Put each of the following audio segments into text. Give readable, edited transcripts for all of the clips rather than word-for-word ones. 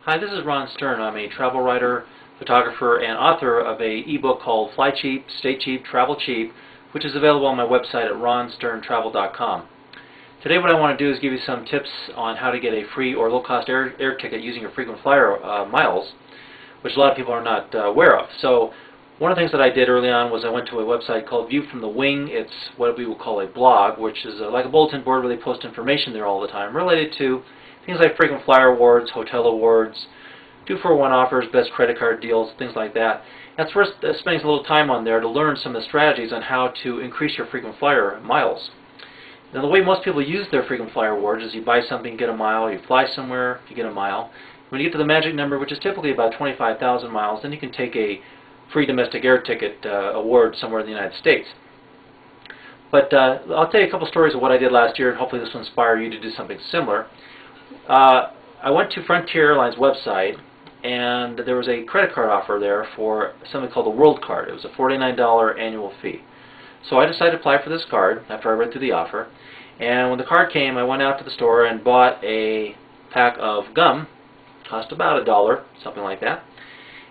Hi, this is Ron Stern. I'm a travel writer, photographer, and author of an ebook called Fly Cheap, Stay Cheap, Travel Cheap, which is available on my website at ronsterntravel.com. Today what I want to do is give you some tips on how to get a free or low-cost air ticket using your frequent flyer miles, which a lot of people are not aware of. So one of the things that I did early on was I went to a website called View from the Wing. It's what we would call a blog, which is like a bulletin board where they post information there all the time related to things like frequent flyer awards, hotel awards, 2-for-1 offers, best credit card deals, things like that. That's worth spending a little time on there to learn some of the strategies on how to increase your frequent flyer miles. Now, the way most people use their frequent flyer awards is you buy something, you get a mile, you fly somewhere, you get a mile. When you get to the magic number, which is typically about 25,000 miles, then you can take a free domestic air ticket award somewhere in the United States. But I'll tell you a couple stories of what I did last year, and hopefully this will inspire you to do something similar. I went to Frontier Airlines website, and there was a credit card offer there for something called the World Card. It was a $49 annual fee. So I decided to apply for this card after I read through the offer. And when the card came, I went out to the store and bought a pack of gum. Cost about $1, something like that.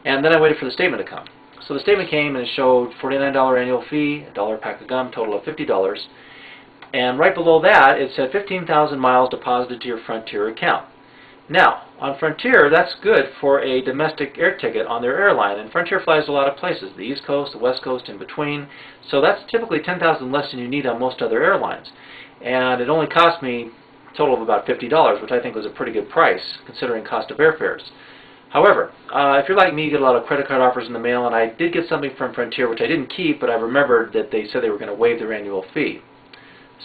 And then I waited for the statement to come. So the statement came and it showed $49 annual fee, $1 pack of gum, total of $50. And right below that, it said 15,000 miles deposited to your Frontier account. Now, on Frontier, that's good for a domestic air ticket on their airline. And Frontier flies a lot of places, the East Coast, the West Coast, in between. So that's typically 10,000 less than you need on most other airlines. And it only cost me a total of about $50, which I think was a pretty good price, considering cost of airfares. However, if you're like me, you get a lot of credit card offers in the mail, and I did get something from Frontier, which I didn't keep, but I remembered that they said they were going to waive their annual fee.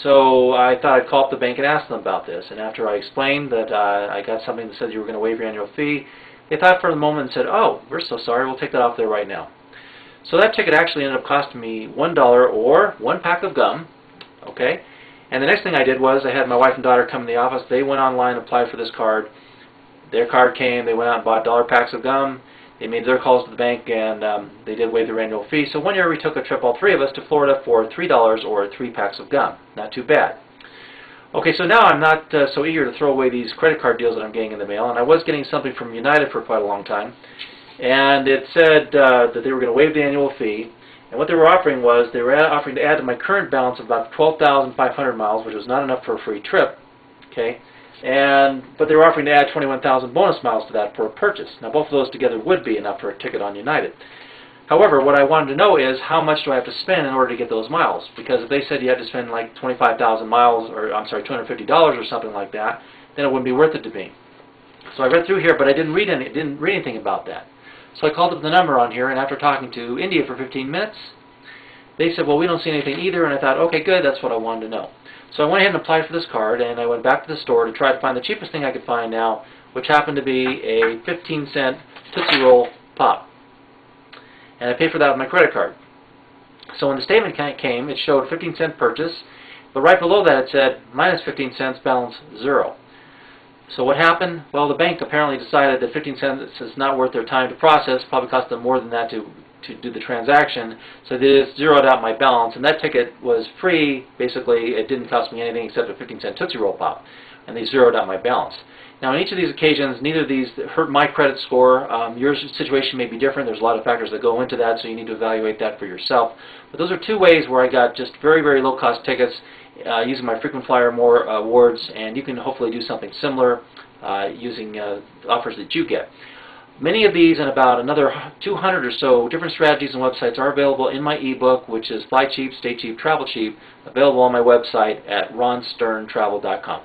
So I thought I'd call up the bank and ask them about this. And after I explained that I got something that said you were going to waive your annual fee, they thought for the moment and said, "Oh, we're so sorry, we'll take that off there right now." So that ticket actually ended up costing me $1 or one pack of gum. Okay? And the next thing I did was I had my wife and daughter come in the office. They went online and applied for this card. Their card came, they went out and bought $1 packs of gum. They made their calls to the bank, and they did waive their annual fee. So one year we took a trip, all three of us, to Florida for $3 or 3 packs of gum. Not too bad. Okay, so now I'm not so eager to throw away these credit card deals that I'm getting in the mail, and I was getting something from United for quite a long time. And it said that they were going to waive the annual fee. And what they were offering was they were offering to add to my current balance of about 12,500 miles, which was not enough for a free trip. Okay. But they were offering to add 21,000 bonus miles to that for a purchase. Now, both of those together would be enough for a ticket on United. However, what I wanted to know is how much do I have to spend in order to get those miles? Because if they said you had to spend like 25,000 miles, or I'm sorry, $250 or something like that, then it wouldn't be worth it to me. So I read through here, but I didn't read anything about that. So I called up the number on here, and after talking to India for 15 minutes, they said, well, we don't see anything either, and I thought, okay, good, that's what I wanted to know. So I went ahead and applied for this card, and I went back to the store to try to find the cheapest thing I could find now, which happened to be a 15-cent Tootsie Roll Pop. And I paid for that with my credit card. So when the statement came, it showed 15-cent purchase, but right below that it said, minus 15 cents, balance 0. So what happened? Well, the bank apparently decided that 15 cents is not worth their time to process, probably cost them more than that to do the transaction, so they just zeroed out my balance, and that ticket was free. Basically, it didn't cost me anything except a 15-cent Tootsie Roll Pop, and they zeroed out my balance. Now, in each of these occasions, neither of these hurt my credit score. Your situation may be different. There's a lot of factors that go into that, so you need to evaluate that for yourself. But those are two ways where I got just very, very low-cost tickets using my frequent flyer awards, and you can hopefully do something similar using offers that you get. Many of these and about another 200 or so different strategies and websites are available in my ebook, which is Fly Cheap, Stay Cheap, Travel Cheap, available on my website at ronsterntravel.com.